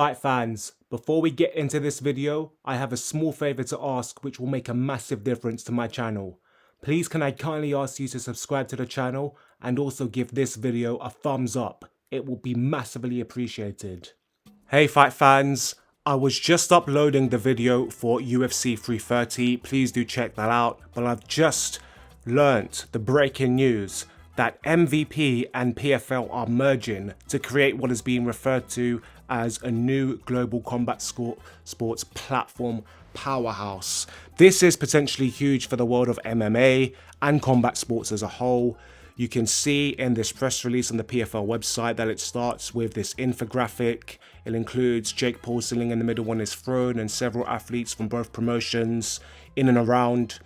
Fight fans, before we get into this video, I have a small favor to ask which will make a massive difference to my channel. Please can I kindly ask you to subscribe to the channel and also give this video a thumbs up. It will be massively appreciated. Hey fight fans, I was just uploading the video for UFC 330, please do check that out, but I've just learnt the breaking news that MVP and PFL are merging to create what is being referred to as a new global combat sports platform powerhouse. This is potentially huge for the world of MMA and combat sports as a whole. You can see in this press release on the PFL website that it starts with this infographic. It includes Jake Paul sitting in the middle on his throne and several athletes from both promotions in and around.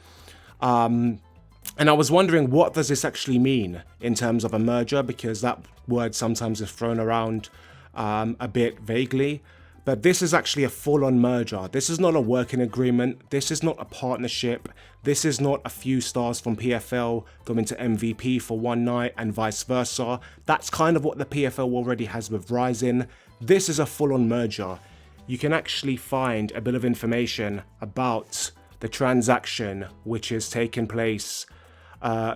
And I was wondering, what does this actually mean in terms of a merger? Because that word sometimes is thrown around a bit vaguely. But this is actually a full-on merger. This is not a working agreement. This is not a partnership. This is not a few stars from PFL going to MVP for one night and vice versa. That's kind of what the PFL already has with Rising. This is a full-on merger. You can actually find a bit of information about the transaction which is taking place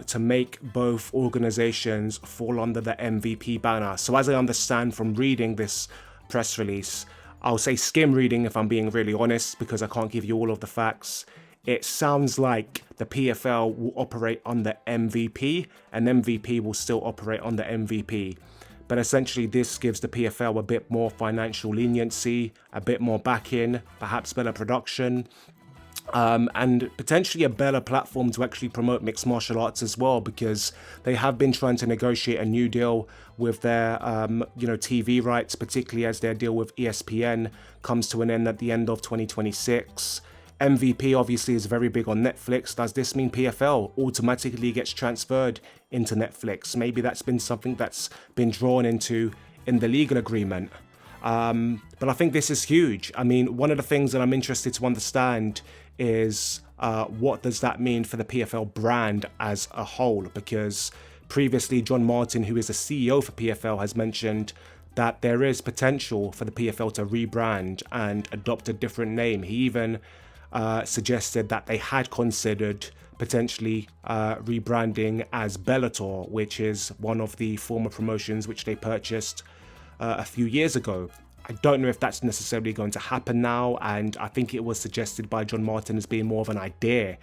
to make both organizations fall under the MVP banner. So as I understand from reading this press release, I'll say skim reading if I'm being really honest, because I can't give you all of the facts. It sounds like the PFL will operate under MVP and MVP will still operate under MVP. But essentially this gives the PFL a bit more financial leniency, a bit more backing, perhaps better production, and potentially a better platform to actually promote mixed martial arts as well, because they have been trying to negotiate a new deal with their TV rights, particularly as their deal with ESPN comes to an end at the end of 2026. MVP obviously is very big on Netflix. Does this mean PFL automatically gets transferred into Netflix? Maybe that's been something that's been drawn into in the legal agreement. But I think this is huge. I mean, one of the things that I'm interested to understand is what does that mean for the PFL brand as a whole? Because previously John Martin, who is the CEO for PFL, has mentioned that there is potential for the PFL to rebrand and adopt a different name. He even suggested that they had considered potentially rebranding as Bellator, which is one of the former promotions which they purchased a few years ago. I don't know if that's necessarily going to happen now, and I think it was suggested by John Martin as being more of an idea.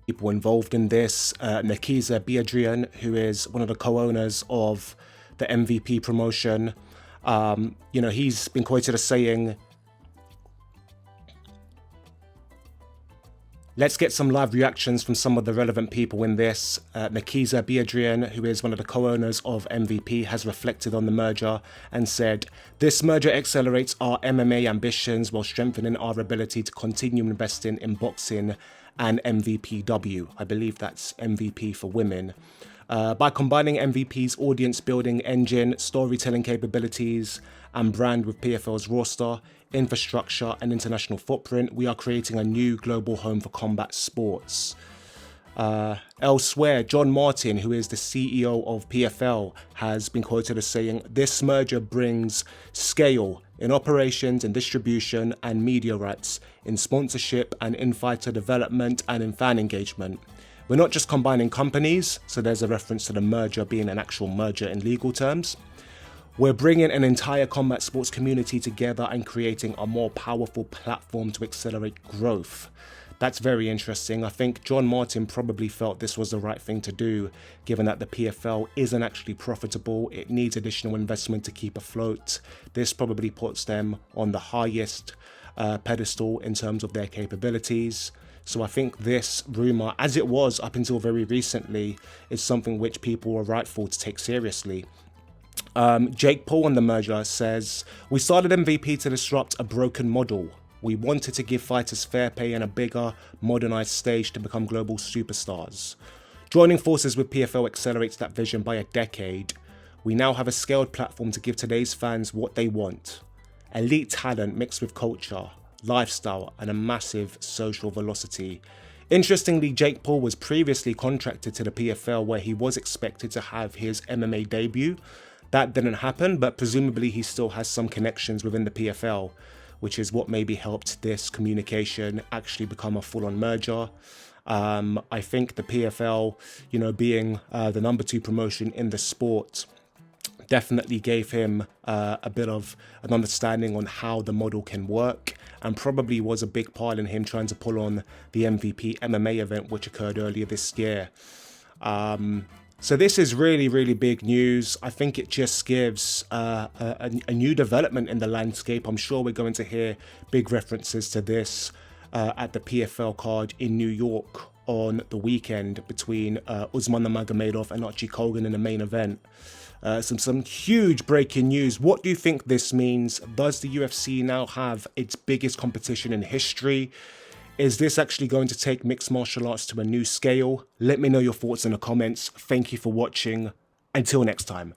People involved in this, Nakiza Biadrian, who is one of the co-owners of the MVP promotion, he's been quoted as saying, let's get some live reactions from some of the relevant people in this. Nakiza Biadrian, who is one of the co-owners of MVP, has reflected on the merger and said, "This merger accelerates our MMA ambitions while strengthening our ability to continue investing in boxing and MVPW." I believe that's MVP for women. By combining MVP's audience building engine, storytelling capabilities, and brand with PFL's roster, infrastructure, and international footprint, we are creating a new global home for combat sports. Elsewhere, John Martin, who is the CEO of PFL, has been quoted as saying, "This merger brings scale in operations and distribution and media rights, in sponsorship and in fighter development and in fan engagement. We're not just combining companies," so there's a reference to the merger being an actual merger in legal terms. "We're bringing an entire combat sports community together and creating a more powerful platform to accelerate growth." That's very interesting. I think John Martin probably felt this was the right thing to do, given that the PFL isn't actually profitable. It needs additional investment to keep afloat. This probably puts them on the highest pedestal in terms of their capabilities. So I think this rumour, as it was up until very recently, is something which people are rightful to take seriously. Jake Paul on the merger says, "We started MVP to disrupt a broken model. We wanted to give fighters fair pay and a bigger, modernised stage to become global superstars. Joining forces with PFL accelerates that vision by a decade. We now have a scaled platform to give today's fans what they want. Elite talent mixed with culture, lifestyle, and a massive social velocity. Interestingly, Jake Paul was previously contracted to the PFL where he was expected to have his MMA debut. That didn't happen, but presumably he still has some connections within the PFL, which is what maybe helped this communication actually become a full-on merger. I think the PFL, being the number 2 promotion in the sport, definitely gave him a bit of an understanding on how the model can work, and probably was a big part in him trying to pull on the MVP MMA event, which occurred earlier this year. So this is really, really big news. I think it just gives a new development in the landscape. I'm sure we're going to hear big references to this at the PFL card in New York on the weekend between Usman Nurmagomedov and Archie Kogan in the main event. Some huge breaking news. What do you think this means? Does the UFC now have its biggest competition in history? Is this actually going to take mixed martial arts to a new scale? Let me know your thoughts in the comments. Thank you for watching. Until next time.